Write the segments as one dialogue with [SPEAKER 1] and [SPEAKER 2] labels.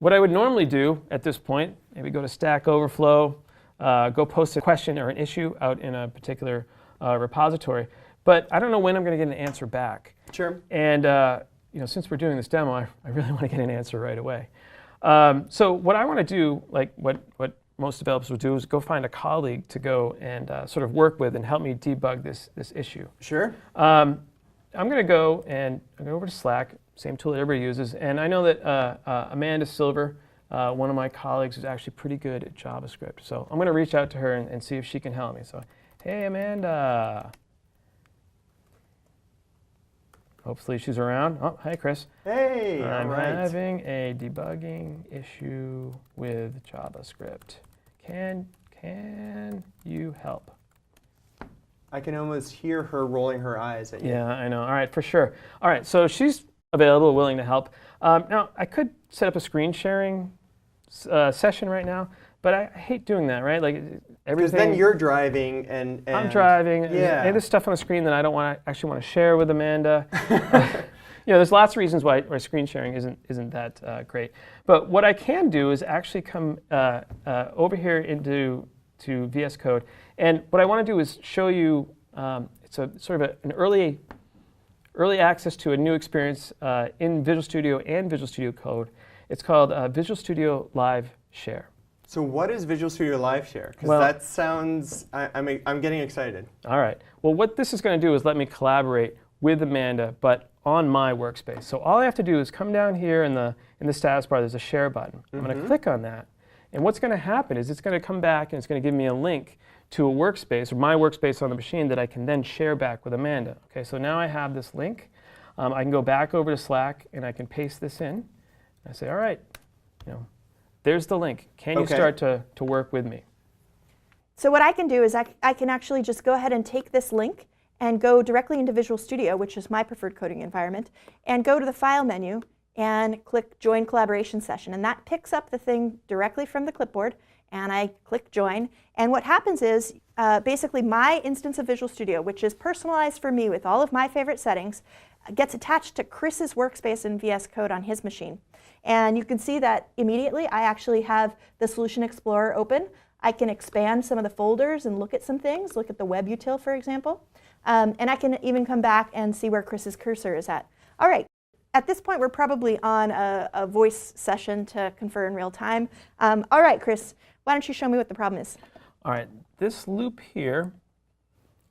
[SPEAKER 1] what I would normally do at this point, maybe go to Stack Overflow, go post a question or an issue out in a particular repository. But I don't know when I'm going to get an answer back.
[SPEAKER 2] Sure.
[SPEAKER 1] And since we're doing this demo, I really want to get an answer right away. So what I want to do, like what most developers would do, is go find a colleague to go and sort of work with and help me debug this issue.
[SPEAKER 2] Sure.
[SPEAKER 1] I'm going to go over to Slack, same tool that everybody uses, and I know that Amanda Silver, one of my colleagues, is actually pretty good at JavaScript. So I'm going to reach out to her and see if she can help me. So, hey, Amanda. Hopefully she's around. Oh, hi, Chris.
[SPEAKER 2] Hey,
[SPEAKER 1] I'm
[SPEAKER 2] all right.
[SPEAKER 1] having a debugging issue with JavaScript. Can you help?
[SPEAKER 2] I can almost hear her rolling her eyes at you.
[SPEAKER 1] Yeah, I know. All right, for sure. All right, so she's available, willing to help. Now, I could set up a screen sharing session right now, but I hate doing that, right? Like everything.
[SPEAKER 2] Because then you're driving and
[SPEAKER 1] I'm driving.
[SPEAKER 2] Yeah.
[SPEAKER 1] And there's stuff on the screen that I don't actually want to share with Amanda. There's lots of reasons why screen sharing isn't that great. But what I can do is actually come over here into VS Code, and what I want to do is show you. It's a sort of an early access to a new experience in Visual Studio and Visual Studio Code. It's called Visual Studio Live Share.
[SPEAKER 2] So what is Visual Studio Live Share? Because that sounds, I'm getting excited.
[SPEAKER 1] All right. Well, what this is going to do is let me collaborate with Amanda, but on my workspace. So all I have to do is come down here in the status bar. There's a share button. I'm going to click on that, and what's going to happen is it's going to come back and it's going to give me a link to a workspace, or my workspace on the machine, that I can then share back with Amanda. Okay. So now I have this link. I can go back over to Slack and I can paste this in. I say, all right, there's the link. Can you start to work with me?
[SPEAKER 3] So what I can do is I can actually just go ahead and take this link and go directly into Visual Studio, which is my preferred coding environment, and go to the File menu and click Join Collaboration Session. And that picks up the thing directly from the clipboard, and I click Join. And what happens is basically my instance of Visual Studio, which is personalized for me with all of my favorite settings, gets attached to Chris's workspace in VS Code on his machine. And you can see that immediately I actually have the Solution Explorer open. I can expand some of the folders and look at some things, look at the web util, for example. And I can even come back and see where Chris's cursor is at. All right, at this point we're probably on a voice session to confer in real time. All right, Chris, why don't you show me what the problem is?
[SPEAKER 1] All right, this loop here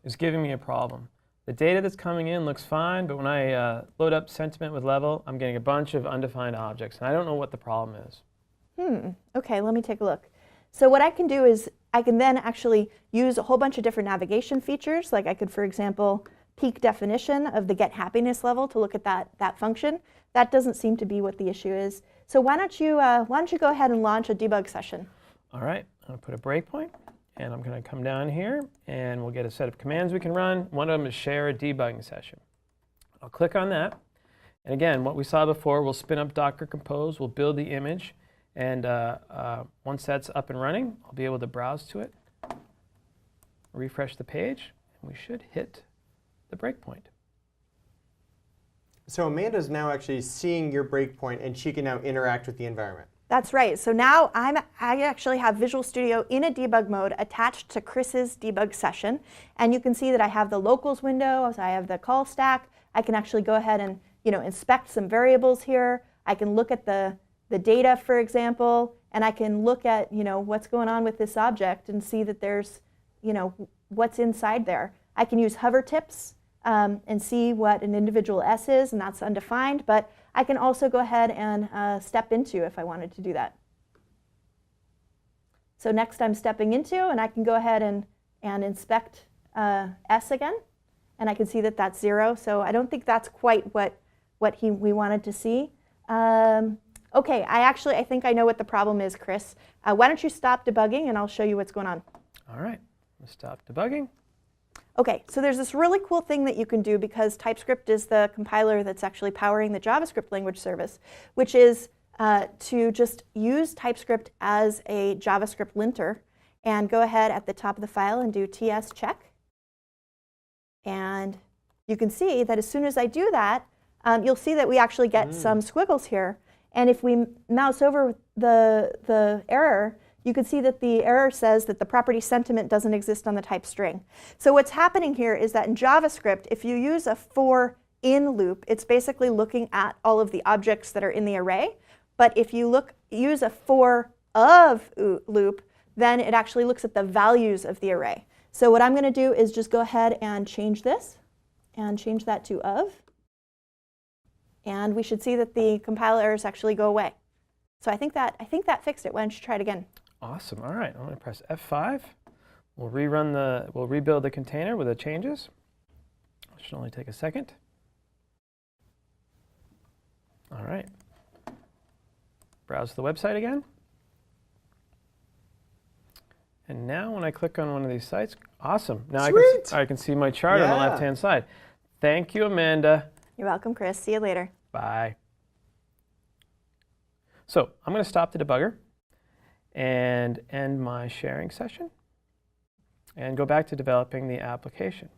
[SPEAKER 1] is giving me a problem. The data that's coming in looks fine, but when I load up sentiment with level, I'm getting a bunch of undefined objects, and I don't know what the problem is.
[SPEAKER 3] Okay, let me take a look. So what I can do is I can then actually use a whole bunch of different navigation features. Like I could, for example, peak definition of the get happiness level to look at that function. That doesn't seem to be what the issue is. So why don't you go ahead and launch a debug session?
[SPEAKER 1] All right, I'm going to put a breakpoint. And I'm going to come down here, and we'll get a set of commands we can run. One of them is share a debugging session. I'll click on that. And again, what we saw before, we'll spin up Docker Compose, we'll build the image, and once that's up and running, I'll be able to browse to it, refresh the page, and we should hit the breakpoint.
[SPEAKER 2] So Amanda's now actually seeing your breakpoint, and she can now interact with the environment.
[SPEAKER 3] That's right. So now I actually have Visual Studio in a debug mode attached to Chris's debug session. And you can see that I have the locals window, so I have the call stack. I can actually go ahead and inspect some variables here. I can look at the data, for example, and I can look at what's going on with this object and see that there's what's inside there. I can use hover tips and see what an individual S is, and that's undefined. But I can also go ahead and step into if I wanted to do that. So next I'm stepping into, and I can go ahead and inspect S again, and I can see that that's 0. So I don't think that's quite what we wanted to see. Okay, I think I know what the problem is, Chris. Why don't you stop debugging, and I'll show you what's going on.
[SPEAKER 1] All right, let's stop debugging.
[SPEAKER 3] Okay, so there's this really cool thing that you can do because TypeScript is the compiler that's actually powering the JavaScript language service, which is to just use TypeScript as a JavaScript linter and go ahead at the top of the file and do TS check. And you can see that as soon as I do that, you'll see that we actually get some squiggles here. And if we mouse over the error, you can see that the error says that the property sentiment doesn't exist on the type string. So what's happening here is that in JavaScript, if you use a for in loop, it's basically looking at all of the objects that are in the array. But if you use a for of loop, then it actually looks at the values of the array. So what I'm going to do is just go ahead and change this and change that to of. And we should see that the compile errors actually go away. So I think that fixed it. Why don't you try it again?
[SPEAKER 1] Awesome. All right, I'm going to press F5. We'll rebuild the container with the changes. It should only take a second. All right. Browse the website again. And now when I click on one of these sites, awesome. Now I can see my chart on the left-hand side. Thank you, Amanda.
[SPEAKER 3] You're welcome, Chris. See you later.
[SPEAKER 1] Bye. So I'm going to stop the debugger and end my sharing session and go back to developing the application.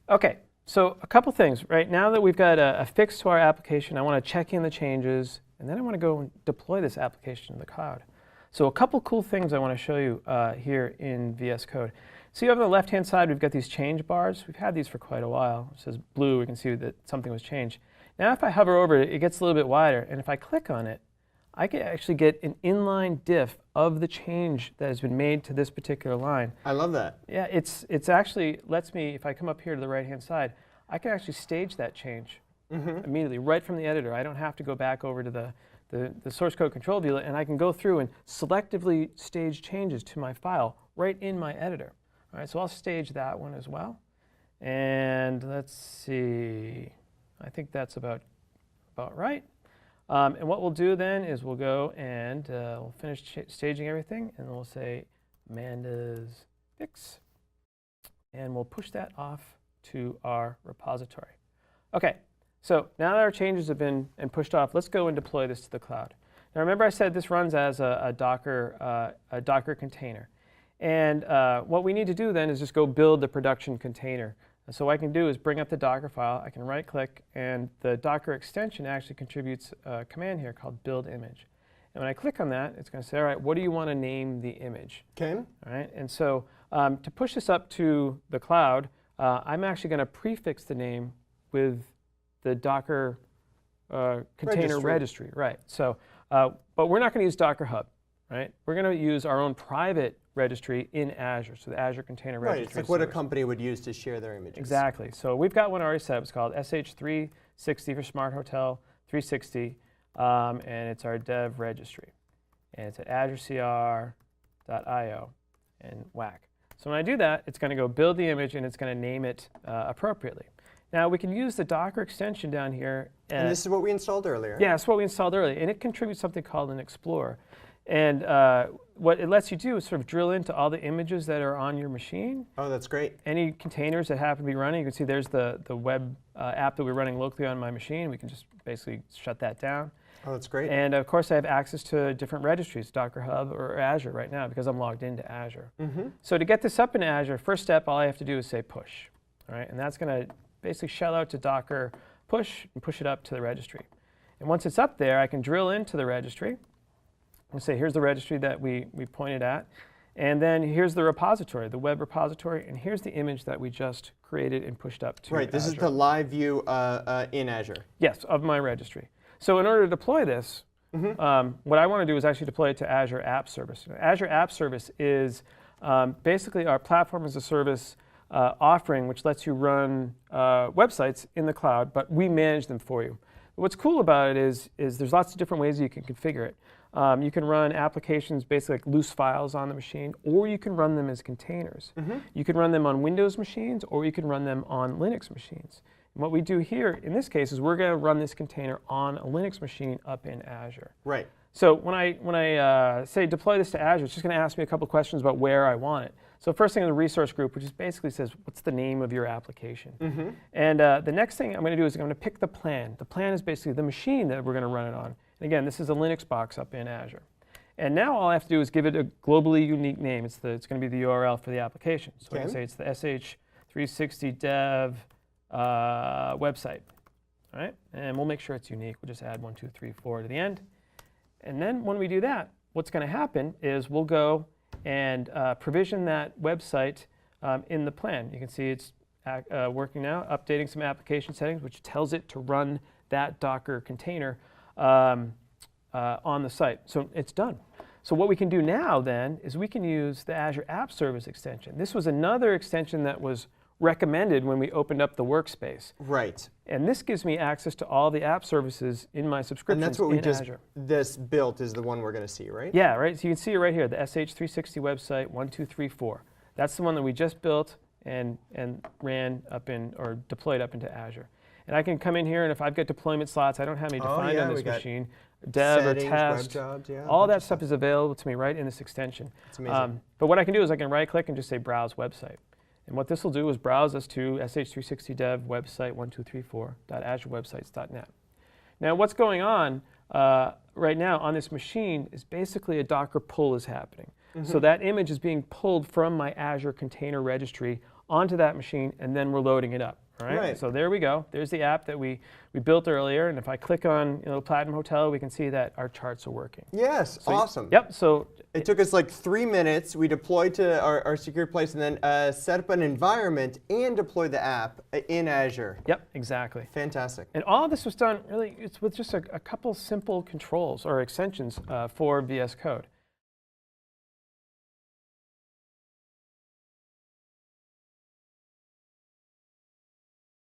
[SPEAKER 1] Okay, so a couple things. Right now that we've got a fix to our application, I want to check in the changes, and then I want to go and deploy this application to the cloud. So a couple cool things I want to show you here in VS Code. So you have on the left-hand side, we've got these change bars. We've had these for quite a while. It says blue. We can see that something was changed. Now if I hover over it, it gets a little bit wider. And if I click on it, I can actually get an inline diff of the change that has been made to this particular line.
[SPEAKER 2] I love that.
[SPEAKER 1] Yeah, it's actually lets me, if I come up here to the right-hand side, I can actually stage that change immediately, right from the editor. I don't have to go back over to the source code control view, and I can go through and selectively stage changes to my file right in my editor. All right, so I'll stage that one as well. And let's see, I think that's about right. And what we'll do then is we'll go and we'll finish staging everything, and we'll say Amanda's fix, and we'll push that off to our repository. Okay, so now that our changes have been pushed off, let's go and deploy this to the cloud. Now remember I said this runs as a Docker container. And what we need to do then is just go build the production container. And so what I can do is bring up the Docker file. I can right-click, and the Docker extension actually contributes a command here called build image. And when I click on that, it's going to say, all right, what do you want to name the image?
[SPEAKER 2] Okay.
[SPEAKER 1] All right. And so to push this up to the cloud, I'm actually going to prefix the name with the Docker container registry. Right. So, but we're not going to use Docker Hub. Right. We're going to use our own private registry in Azure, so the Azure Container Registry.
[SPEAKER 2] Right, it's like what a company would use to share their images.
[SPEAKER 1] Exactly. So we've got one already set up. It's called SH360 for Smart Hotel 360, and it's our dev registry. And it's at azurecr.io and whack. So when I do that, it's going to go build the image, and it's going to name it appropriately. Now we can use the Docker extension down here.
[SPEAKER 2] And this is what we installed earlier.
[SPEAKER 1] Yeah, it's what we installed earlier, and it contributes something called an Explorer. And what it lets you do is sort of drill into all the images that are on your machine.
[SPEAKER 2] Oh, that's great.
[SPEAKER 1] Any containers that happen to be running. You can see there's the web app that we're running locally on my machine. We can just basically shut that down.
[SPEAKER 2] Oh, that's great.
[SPEAKER 1] And of course, I have access to different registries, Docker Hub or Azure right now, because I'm logged into Azure. So to get this up in Azure, first step, all I have to do is say push. All right, and that's going to basically shell out to Docker push and push it up to the registry. And once it's up there, I can drill into the registry. We'll say, here's the registry that we pointed at. And then here's the repository, the web repository. And here's the image that we just created and pushed up to
[SPEAKER 2] Right, this
[SPEAKER 1] Azure.
[SPEAKER 2] is the live view in Azure.
[SPEAKER 1] Yes, of my registry. So in order to deploy this, what I want to do is actually deploy it to Azure App Service. Azure App Service is basically our platform as a service offering, which lets you run websites in the cloud, but we manage them for you. What's cool about it is there's lots of different ways you can configure it. You can run applications, basically like loose files on the machine, or you can run them as containers. You can run them on Windows machines, or you can run them on Linux machines. And what we do here, in this case, is we're going to run this container on a Linux machine up in Azure.
[SPEAKER 2] Right.
[SPEAKER 1] So when I say deploy this to Azure, it's just going to ask me a couple questions about where I want it. So first thing in the resource group, which is basically says, what's the name of your application? And the next thing I'm going to do is I'm going to pick the plan. The plan is basically the machine that we're going to run it on. And again, this is a Linux box up in Azure. And now all I have to do is give it a globally unique name. It's going to be the URL for the application. So I can say it's the SH360 dev website. All right, and we'll make sure it's unique. We'll just add 1, 2, 3, 4 to the end. And then when we do that, what's going to happen is we'll go and provision that website in the plan. You can see it's working now, updating some application settings, which tells it to run that Docker container on the site. So it's done. So what we can do now then is we can use the Azure App Service extension. This was another extension that was recommended when we opened up the workspace.
[SPEAKER 2] Right.
[SPEAKER 1] And this gives me access to all the app services in my subscriptions
[SPEAKER 2] And that's what we
[SPEAKER 1] in
[SPEAKER 2] just,
[SPEAKER 1] Azure.
[SPEAKER 2] this built is the one we're going to see, right?
[SPEAKER 1] Yeah, right. So you can see it right here, the SH360 website 1234. That's the one that we just built and ran up in, or deployed up into Azure. And I can come in here, and if I've got deployment slots I don't have any defined on this machine, dev
[SPEAKER 2] settings,
[SPEAKER 1] or test,
[SPEAKER 2] web jobs, yeah,
[SPEAKER 1] all that stuff is available to me right in this extension.
[SPEAKER 2] It's amazing.
[SPEAKER 1] But what I can do is I can right-click and just say Browse Website. And what this will do is browse us to sh360 dev website 1234.azurewebsites.net. Now what's going on right now on this machine is basically a Docker pull is happening. So that image is being pulled from my Azure Container Registry onto that machine, and then we're loading it up. All right?
[SPEAKER 2] Right.
[SPEAKER 1] So there we go. There's the app that we built earlier, and if I click on Platinum Hotel, we can see that our charts are working.
[SPEAKER 2] Yes,
[SPEAKER 1] So
[SPEAKER 2] awesome.
[SPEAKER 1] Yep. So
[SPEAKER 2] It took us like 3 minutes. We deployed to our secure place and then set up an environment and deployed the app in Azure.
[SPEAKER 1] Yep, exactly.
[SPEAKER 2] Fantastic.
[SPEAKER 1] And all of this was done really it's with just a couple simple controls or extensions for VS Code.